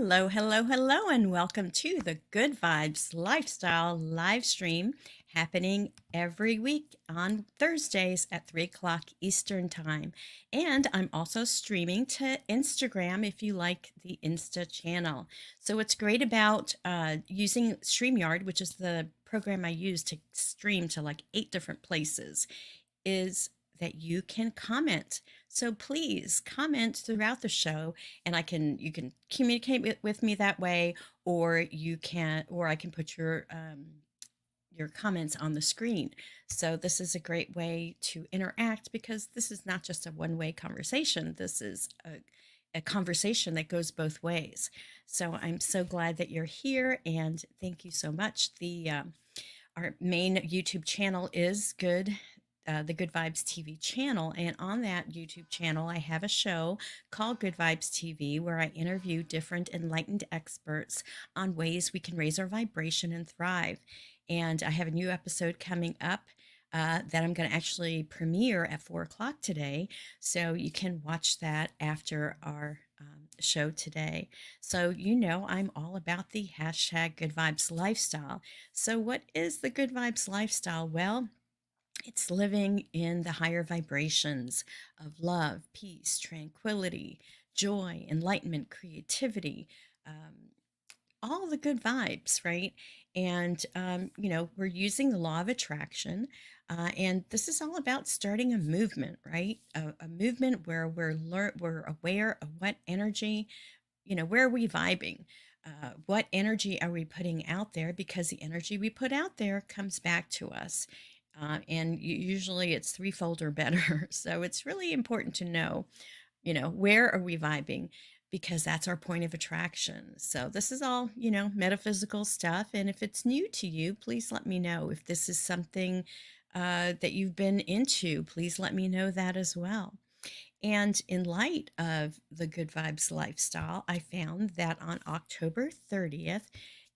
Hello, hello, hello, and welcome to the Good Vibes Lifestyle live stream happening every week on Thursdays at 3 o'clock Eastern Time. And I'm also streaming to Instagram if you like the Insta channel. So, what's great about using StreamYard, which is the program I use to stream to like 8 different places, is that you can comment. So please comment throughout the show and you can communicate with me that way, or I can put your comments on the screen. So this is a great way to interact because this is not just a one-way conversation. This is a conversation that goes both ways. So I'm so glad that you're here and thank you so much. The Our main YouTube channel is the Good Vibes TV channel. And on that YouTube channel, I have a show called Good Vibes TV where I interview different enlightened experts on ways we can raise our vibration and thrive. And I have a new episode coming up. That I'm going to actually premiere at 4 o'clock today. So you can watch that after our show today. So, I'm all about the hashtag Good Vibes Lifestyle. So, what is the Good Vibes Lifestyle? Well, it's living in the higher vibrations of love, peace, tranquility, joy, enlightenment, creativity, all the good vibes, right? And, we're using the law of attraction. And this is all about starting a movement, right? A movement where we're aware of what energy, where are we vibing? What energy are we putting out there? Because the energy we put out there comes back to us. And usually it's threefold or better. So it's really important to know, where are we vibing? Because that's our point of attraction. So this is all, metaphysical stuff. And if it's new to you, please let me know. If this is something that you've been into, please let me know that as well. And in light of the Good Vibes lifestyle, I found that on October 30th,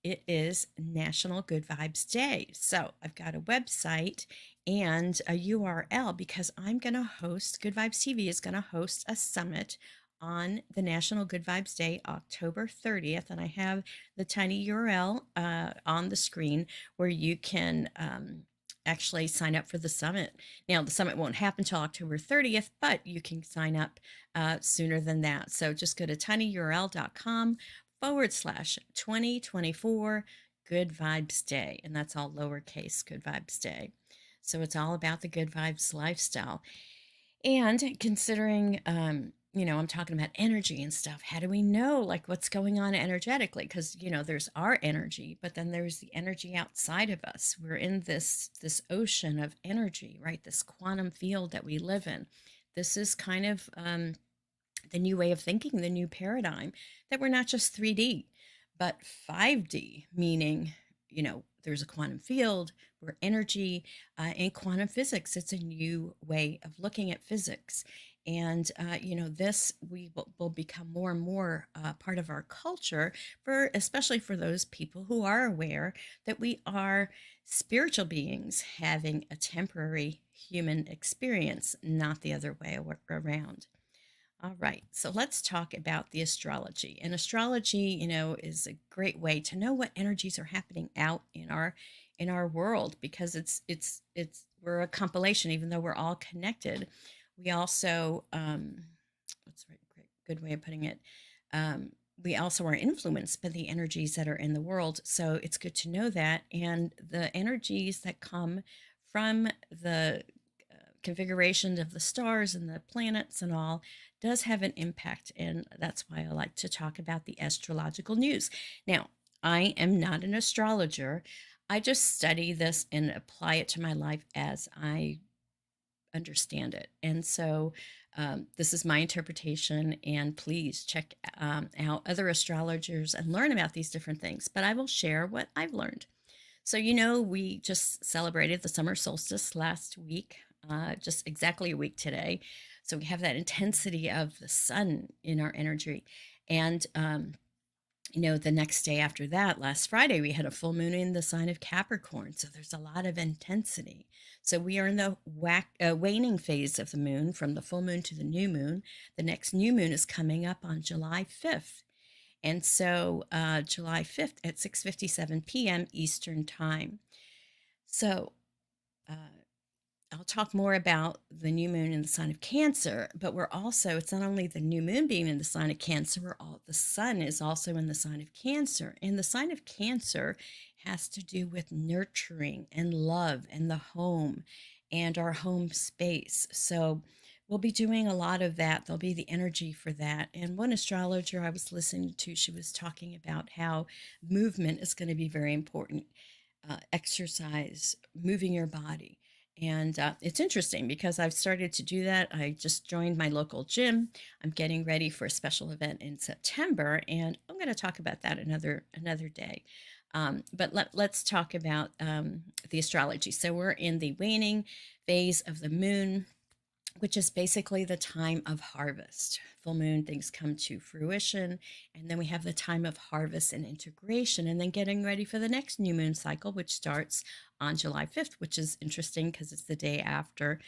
it is National Good Vibes Day. So I've got a website and a URL because Good Vibes TV is going to host a summit on the National Good Vibes Day, October 30th. And I have the tiny URL on the screen where you can actually sign up for the summit. Now, the summit won't happen until October 30th, but you can sign up sooner than that. So just go to tinyurl.com/2024 Good Vibes Day. And that's all lowercase Good Vibes Day. So it's all about the Good Vibes lifestyle. And considering, I'm talking about energy and stuff. How do we know like what's going on energetically? Because there's our energy, but then there's the energy outside of us. We're in this ocean of energy, right? This quantum field that we live in. This is kind of the new way of thinking, the new paradigm that we're not just 3D, but 5D, meaning, there's a quantum field, we're energy, and quantum physics. It's a new way of looking at physics. And, this will become more and more part of our culture, especially for those people who are aware that we are spiritual beings having a temporary human experience, not the other way around. All right, so let's talk about the astrology. And astrology, is a great way to know what energies are happening out in our world because we're a compilation, even though we're all connected. We also, what's the right, good way of putting it? We also are influenced by the energies that are in the world. So it's good to know that. And the energies that come from the configuration of the stars and the planets and all does have an impact. And that's why I like to talk about the astrological news. Now, I am not an astrologer. I just study this and apply it to my life as I understand it. And so this is my interpretation. And please check out other astrologers and learn about these different things. But I will share what I've learned. So, we just celebrated the summer solstice last week, just exactly a week today. So we have that intensity of the sun in our energy. And, the next day after that, last Friday, we had a full moon in the sign of Capricorn. So there's a lot of intensity. So we are in the waning phase of the moon from the full moon to the new moon. The next new moon is coming up on July 5th. And so July 5th at 6:57 p.m. Eastern Time. So uh, I'll talk more about the new moon in the sign of Cancer, but it's not only the new moon being in the sign of Cancer, the sun is also in the sign of Cancer. And the sign of Cancer has to do with nurturing and love and the home and our home space. So we'll be doing a lot of that. There'll be the energy for that. And one astrologer I was listening to, she was talking about how movement is going to be very important. Exercise, moving your body. And it's interesting because I've started to do that. I just joined my local gym. I'm getting ready for a special event in September, and I'm going to talk about that another day. But let's talk about the astrology. So we're in the waning phase of the moon, which is basically the time of harvest. Full moon, things come to fruition. And then we have the time of harvest and integration, and then getting ready for the next new moon cycle, which starts on July 5th, which is interesting because it's the day after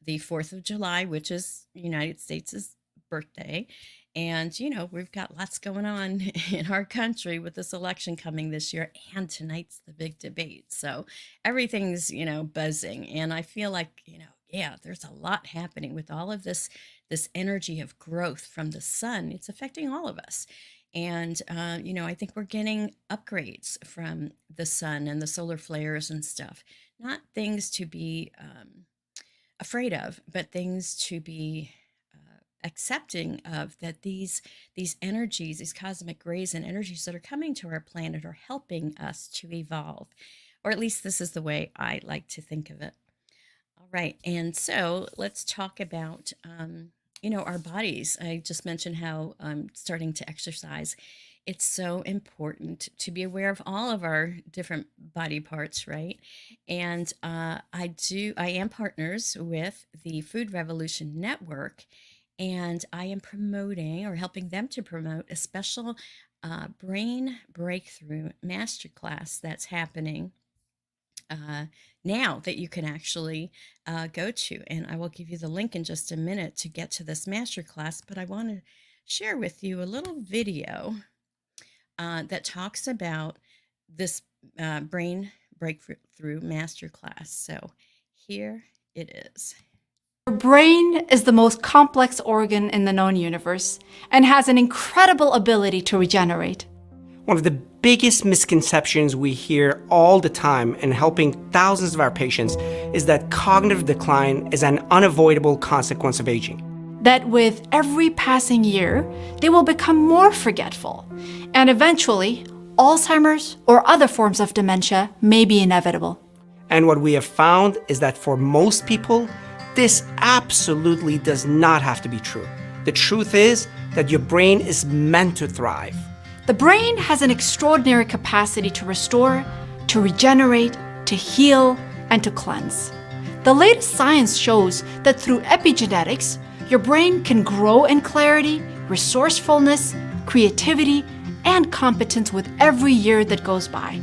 the 4th of July, which is United States' birthday. And, we've got lots going on in our country with this election coming this year. And tonight's the big debate. So everything's, buzzing. And I feel like, yeah, there's a lot happening with all of this energy of growth from the sun. It's affecting all of us. And, I think we're getting upgrades from the sun and the solar flares and stuff. Not things to be afraid of, but things to be accepting of, that these energies, these cosmic rays and energies that are coming to our planet are helping us to evolve. Or at least this is the way I like to think of it. All right. And so let's talk about, our bodies. I just mentioned how I'm starting to exercise. It's so important to be aware of all of our different body parts, right? And I am partners with the Food Revolution Network, and I am promoting, or helping them to promote, a special brain breakthrough masterclass that's happening now, that you can actually go to. And I will give you the link in just a minute to get to this masterclass. But I want to share with you a little video that talks about this brain breakthrough masterclass. So here it is. Your brain is the most complex organ in the known universe and has an incredible ability to regenerate. One of the biggest misconceptions we hear all the time in helping thousands of our patients is that cognitive decline is an unavoidable consequence of aging. That with every passing year, they will become more forgetful, and eventually, Alzheimer's or other forms of dementia may be inevitable. And what we have found is that for most people, this absolutely does not have to be true. The truth is that your brain is meant to thrive. The brain has an extraordinary capacity to restore, to regenerate, to heal, and to cleanse. The latest science shows that through epigenetics, your brain can grow in clarity, resourcefulness, creativity, and competence with every year that goes by.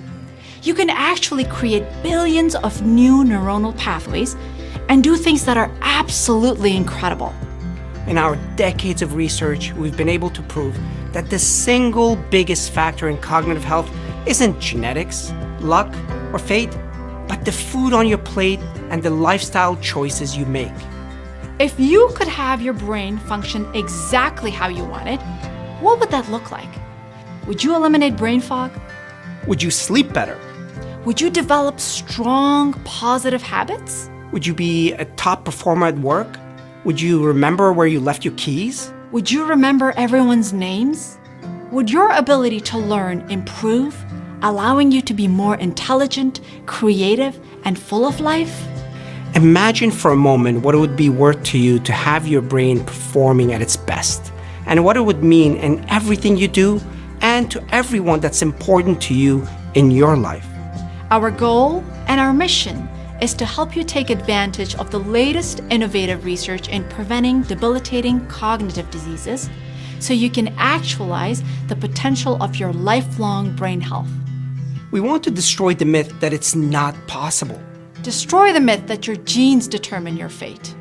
You can actually create billions of new neuronal pathways and do things that are absolutely incredible. In our decades of research, we've been able to prove that the single biggest factor in cognitive health isn't genetics, luck, or fate, but the food on your plate and the lifestyle choices you make. If you could have your brain function exactly how you wanted, what would that look like? Would you eliminate brain fog? Would you sleep better? Would you develop strong, positive habits? Would you be a top performer at work? Would you remember where you left your keys? Would you remember everyone's names? Would your ability to learn improve, allowing you to be more intelligent, creative, and full of life? Imagine for a moment what it would be worth to you to have your brain performing at its best, and what it would mean in everything you do and to everyone that's important to you in your life. Our goal and our mission is to help you take advantage of the latest innovative research in preventing debilitating cognitive diseases so you can actualize the potential of your lifelong brain health. We want to destroy the myth that it's not possible. Destroy the myth that your genes determine your fate.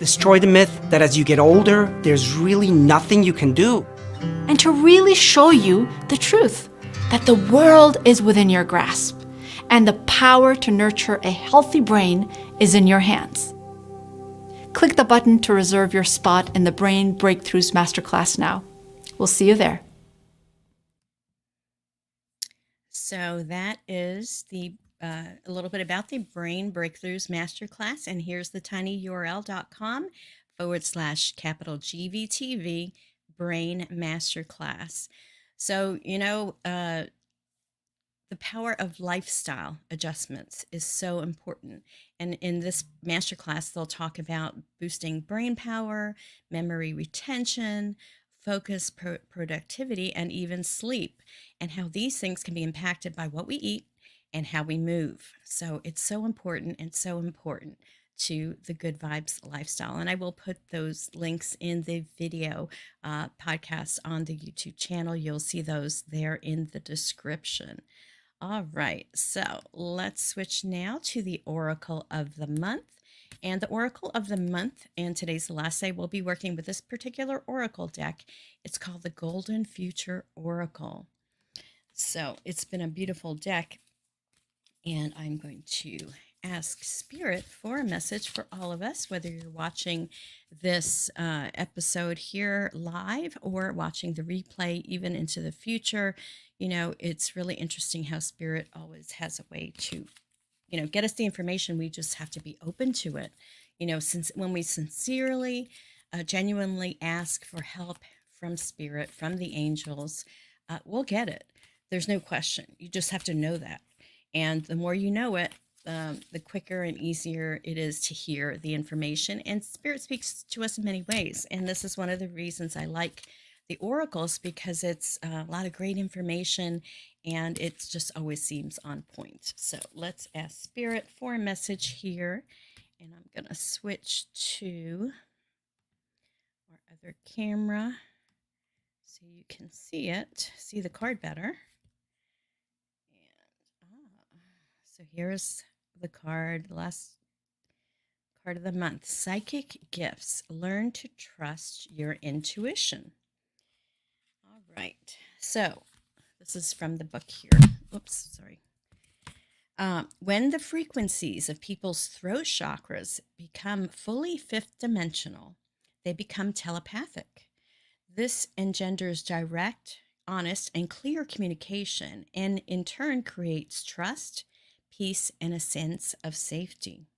Destroy the myth that as you get older, there's really nothing you can do. and to really show you the truth that the world is within your grasp and the power to nurture a healthy brain is in your hands. Click the button to reserve your spot in the Brain Breakthroughs Masterclass now. We'll see you there. So that is a little bit about the Brain Breakthroughs Masterclass. And here's the tinyurl.com/capital GVTV Brain Masterclass. So, the power of lifestyle adjustments is so important. And in this masterclass, they'll talk about boosting brain power, memory retention, focus, productivity, and even sleep, and how these things can be impacted by what we eat and how we move. So it's so important and so important to the Good Vibes lifestyle. And I will put those links in the video podcast on the YouTube channel. You'll see those there in the description. All right, so let's switch now to the Oracle of the Month. And the Oracle of the Month, and today's the last day, we'll be working with this particular Oracle deck. It's called the Golden Future Oracle. So it's been a beautiful deck, and I'm going to ask Spirit for a message for all of us, whether you're watching this episode here live or watching the replay even into the future. It's really interesting how Spirit always has a way to, get us the information. We just have to be open to it. Since when we sincerely, genuinely ask for help from Spirit, from the angels, we'll get it. There's no question. You just have to know that. And the more you know it, the quicker and easier it is to hear the information. And Spirit speaks to us in many ways. And this is one of the reasons I like the oracles, because it's a lot of great information and it just always seems on point. So let's ask Spirit for a message here. And I'm going to switch to our other camera so you can see the card better. So here's the card, the last card of the month. Psychic gifts. Learn to trust your intuition. All right. So this is from the book here. Oops, sorry. When the frequencies of people's throat chakras become fully fifth dimensional, they become telepathic. This engenders direct, honest, and clear communication, and in turn creates trust, peace, and a sense of safety.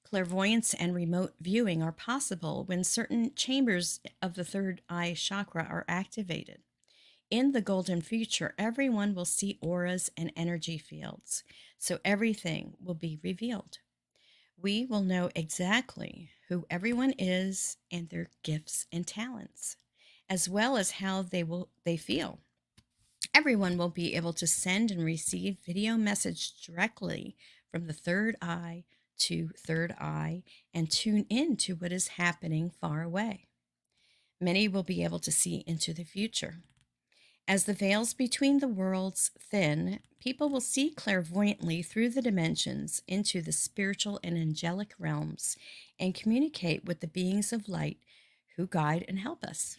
Clairvoyance and remote viewing are possible when certain chambers of the third eye chakra are activated. In the golden future, everyone will see auras and energy fields, so everything will be revealed. We will know exactly who everyone is and their gifts and talents, as well as how they feel. Everyone will be able to send and receive video message directly from the third eye to third eye and tune in to what is happening far away. Many will be able to see into the future. As the veils between the worlds thin, people will see clairvoyantly through the dimensions into the spiritual and angelic realms and communicate with the beings of light who guide and help us.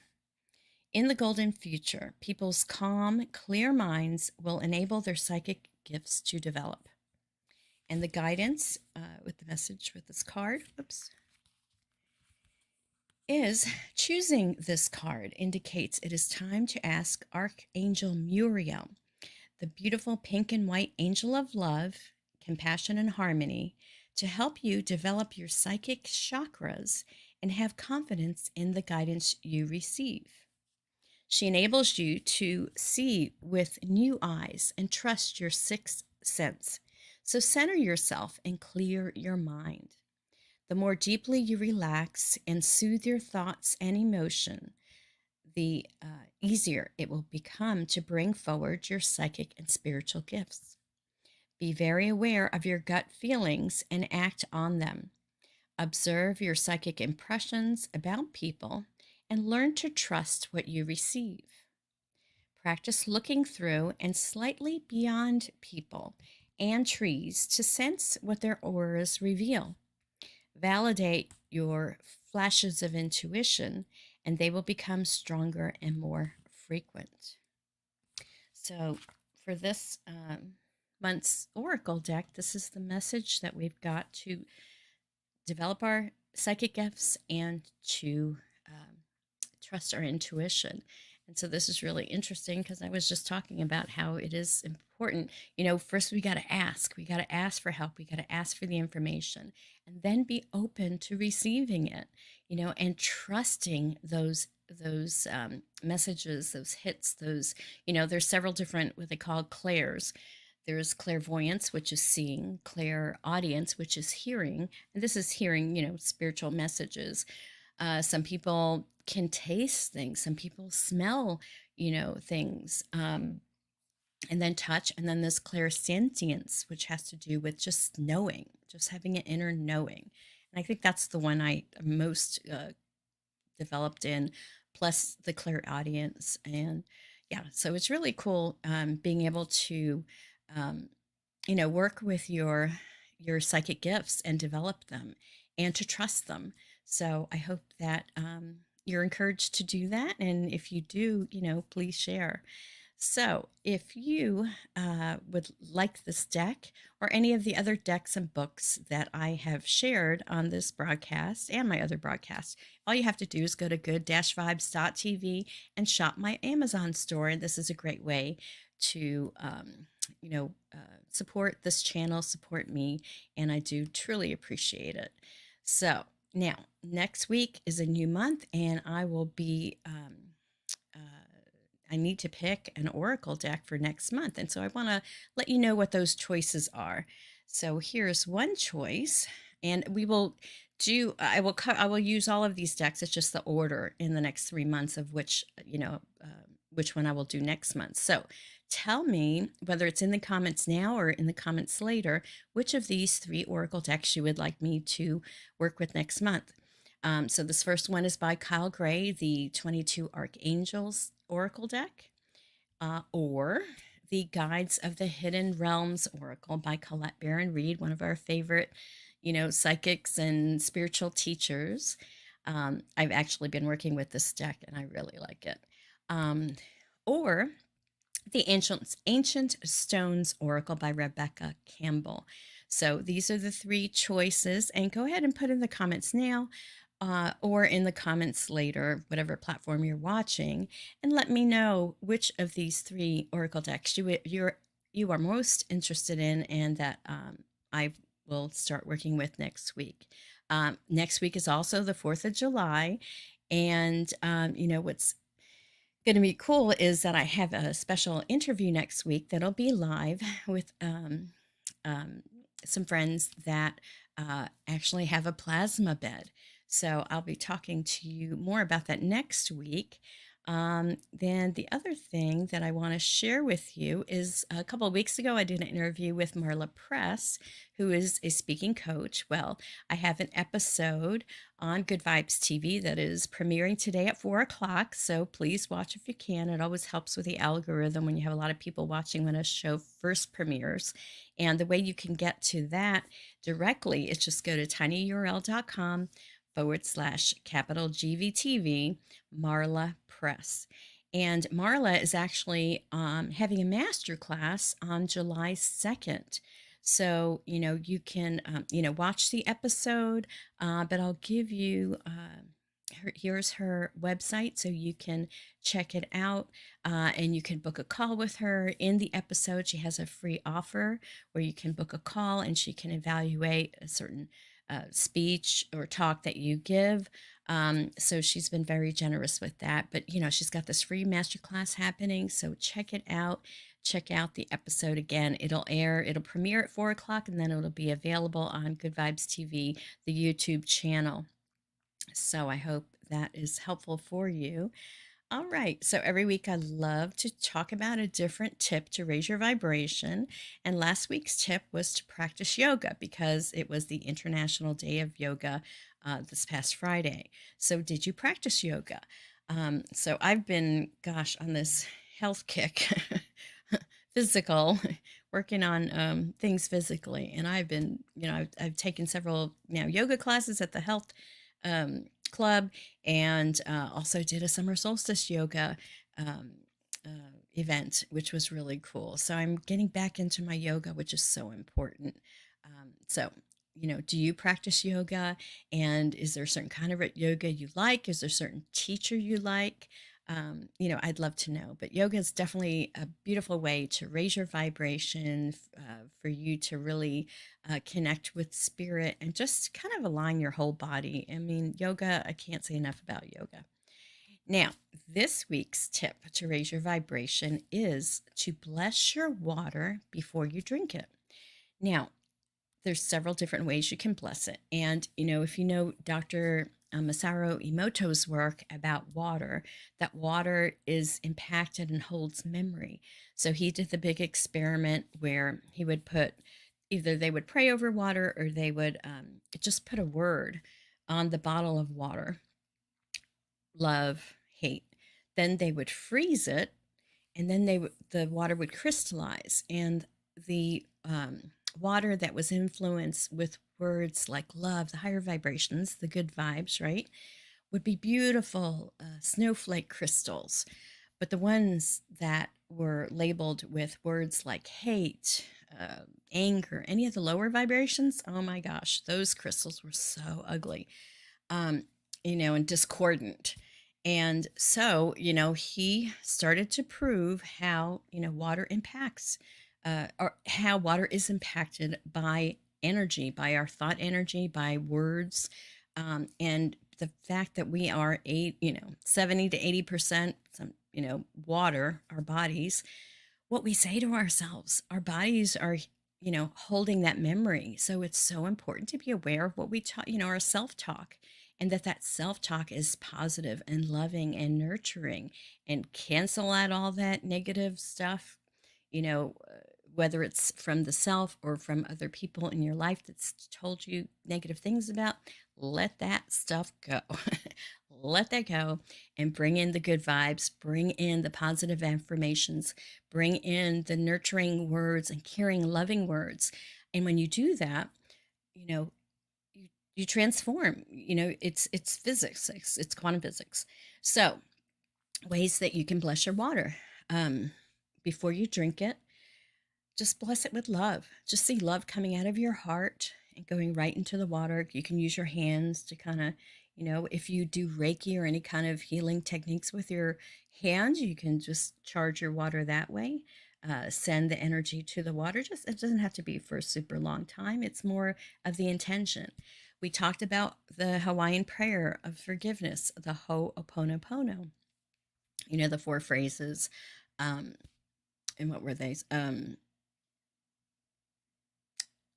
In the golden future, people's calm, clear minds will enable their psychic gifts to develop. And the guidance with the message with this card, is choosing this card indicates it is time to ask Archangel Muriel, the beautiful pink and white angel of love, compassion, and harmony, to help you develop your psychic chakras and have confidence in the guidance you receive. She enables you to see with new eyes and trust your sixth sense. So center yourself and clear your mind. The more deeply you relax and soothe your thoughts and emotion, the easier it will become to bring forward your psychic and spiritual gifts. Be very aware of your gut feelings and act on them. Observe your psychic impressions about people and learn to trust what you receive. Practice looking through and slightly beyond people and trees to sense what their auras reveal. Validate your flashes of intuition, and they will become stronger and more frequent. So for this month's Oracle deck, this is the message that we've got to develop our psychic gifts and to trust our intuition. And so this is really interesting because I was just talking about how it is important. First we got to ask. We got to ask for help. We got to ask for the information and then be open to receiving it, and trusting those messages, those hits, those, there's several different what they call clairs. There's clairvoyance, which is seeing, clairaudience, which is hearing, and this is hearing, spiritual messages. Some people can taste things. Some people smell, things, and then touch. And then there's clairsentience, which has to do with just knowing, just having an inner knowing. And I think that's the one I most developed in, plus the clairaudience. And yeah, so it's really cool being able to, work with your psychic gifts and develop them and to trust them. So I hope that you're encouraged to do that. And if you do, please share. So if you would like this deck or any of the other decks and books that I have shared on this broadcast and my other broadcasts, all you have to do is go to good-vibes.tv and shop my Amazon store. And this is a great way to, support this channel, support me, and I do truly appreciate it. So now, next week is a new month, and I will be, I need to pick an oracle deck for next month. And so I want to let you know what those choices are. So here's one choice, and I will use all of these decks. It's just the order in the next 3 months of which one I will do next month. So tell me, whether it's in the comments now or in the comments later, which of these 3 oracle decks you would like me to work with next month. So this first one is by Kyle Gray, the 22 Archangels Oracle deck, or the Guides of the Hidden Realms Oracle by Colette Baron Reed, one of our favorite, psychics and spiritual teachers. I've actually been working with this deck and I really like it. Or the Ancient Stones Oracle by Rebecca Campbell. So these are the 3 choices, and go ahead and put in the comments now or in the comments later, whatever platform you're watching, and let me know which of these 3 oracle decks you are most interested in and that I will start working with next week. Next week is also the 4th of July, and what's going to be cool is that I have a special interview next week that'll be live with some friends that actually have a plasma bed. So I'll be talking to you more about that next week. Then the other thing that I want to share with you is a couple of weeks ago, I did an interview with Marla Press, who is a speaking coach. Well, I have an episode on Good Vibes TV that is premiering today at 4 o'clock. So please watch if you can. It always helps with the algorithm when you have a lot of people watching when a show first premieres. And the way you can get to that directly is just go to tinyurl.com/capital GVTV, Marla Press. And Marla is actually having a master class on July 2nd. So, you can, watch the episode, but I'll give you, here's her website so you can check it out, and you can book a call with her. In the episode, she has a free offer where you can book a call and she can evaluate a certain speech or talk that you give. So she's been very generous with that. But, she's got this free masterclass happening. So check it out. Check out the episode again. It'll premiere at 4 o'clock, and then it'll be available on Good Vibes TV, the YouTube channel. So I hope that is helpful for you. All right. So every week I love to talk about a different tip to raise your vibration. And last week's tip was to practice yoga because it was the International Day of Yoga this past Friday. So did you practice yoga? So I've been, on this health kick, physical, working on things physically. And I've been, I've taken several yoga classes at the health club, and also did a summer solstice yoga um, event, which was really cool. So I'm getting back into my yoga, which is so important. So, do you practice yoga? And is there a certain kind of yoga you like? Is there a certain teacher you like? I'd love to know. But yoga is definitely a beautiful way to raise your vibration, for you to really connect with spirit and just kind of align your whole body. I mean, yoga, I can't say enough about yoga. Now, this week's tip to raise your vibration is to bless your water before you drink it. Now, there's several different ways you can bless it. And, if you know Dr. Masaru Emoto's work about water, that water is impacted and holds memory. So he did the big experiment where he would put either they would pray over water or they would just put a word on the bottle of water: love, hate. Then they would freeze it, and then the water would crystallize, and the water that was influenced with words like love, the higher vibrations, the good vibes, right, would be beautiful snowflake crystals. But the ones that were labeled with words like hate, anger, any of the lower vibrations, oh my gosh, those crystals were so ugly, um, and discordant. And so, he started to prove how, water impacts, or how water is impacted by energy, by our thought energy, by words. And the fact that we are 70 to 80%, water, our bodies, what we say to ourselves, our bodies are, holding that memory. So it's so important to be aware of what we talk, our self talk, and that self talk is positive and loving and nurturing, and cancel out all that negative stuff, you know, uh, whether it's from the self or from other people in your life that's told you negative things about, let that stuff go. Let that go and bring in the good vibes, bring in the positive affirmations, bring in the nurturing words and caring, loving words. And when you do that, you know, you transform. It's physics, it's quantum physics. So, ways that you can bless your water. Um, Before you drink it, just bless it with love. Just see love coming out of your heart and going right into the water. You can use your hands to kind of, if you do Reiki or any kind of healing techniques with your hands, you can just charge your water that way. Send the energy to the water. Just it doesn't have to be for a super long time. It's more of the intention. We talked about the Hawaiian prayer of forgiveness, the Ho'oponopono. The four phrases. Um, and what were they?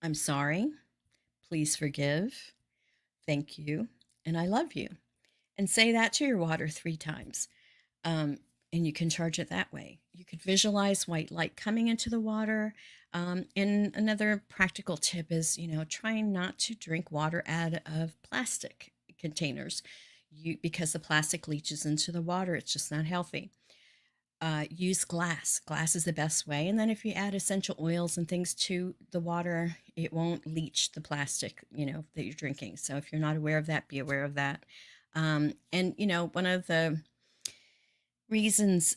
I'm sorry, please forgive, thank you, and I love you. And say that to your water 3 times. Um, and you can charge it that way. You could visualize white light coming into the water. And another practical tip is, trying not to drink water out of plastic containers, because the plastic leaches into the water. It's just not healthy. Use glass. Glass is the best way. And then if you add essential oils and things to the water, it won't leach the plastic, that you're drinking. So if you're not aware of that, be aware of that. And one of the reasons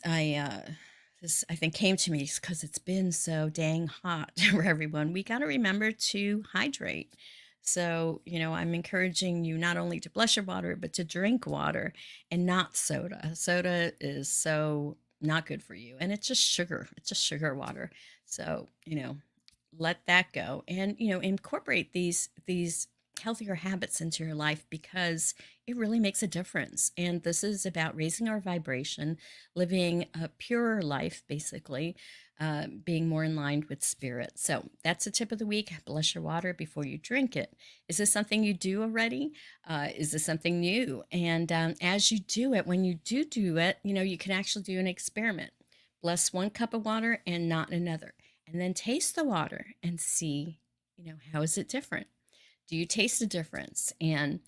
this I think came to me is because it's been so dang hot for everyone. We got to remember to hydrate. So, I'm encouraging you not only to bless your water, but to drink water and not soda. Soda is so not good for you. And it's just sugar. It's just sugar water. So, let that go and, incorporate these healthier habits into your life, because it really makes a difference. And this is about raising our vibration, living a purer life, basically, being more in line with spirit. So that's the tip of the week. Bless your water before you drink it. Is this something you do already? Is this something new? And as you do it, when you do it, you can actually do an experiment. Bless 1 cup of water and not another. And then taste the water and see, how is it different? Do you taste the difference? And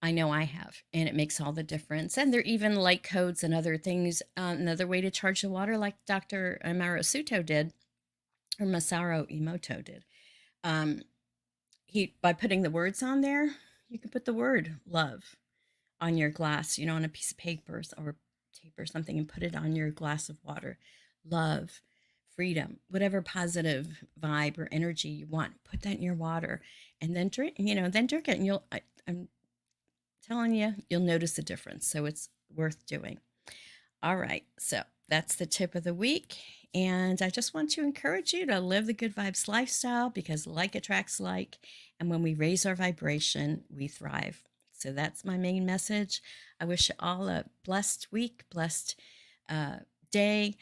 I know I have, and it makes all the difference. And there are even light codes and other things. Another way to charge the water, like Dr. Suto did, or Masaru Emoto did. Um, he By putting the words on there, you can put the word love on your glass, on a piece of paper or tape or something and put it on your glass of water. Love, freedom, whatever positive vibe or energy you want, put that in your water and then drink, then drink it. And I'm telling you, you'll notice a difference. So it's worth doing. All right. So that's the tip of the week. And I just want to encourage you to live the good vibes lifestyle because like attracts like. And when we raise our vibration, we thrive. So that's my main message. I wish you all a blessed week, blessed day.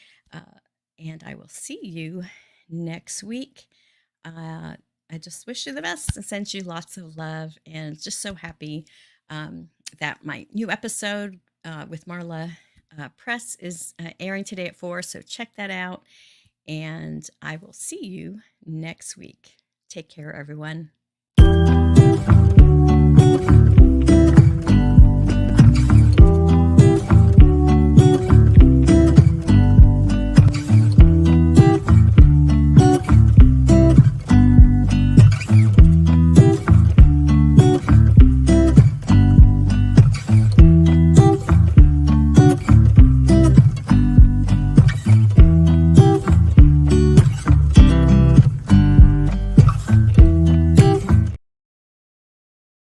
And I will see you next week. I just wish you the best and send you lots of love and just so happy that my new episode with Marla Press is airing today at 4. So check that out. And I will see you next week. Take care, everyone.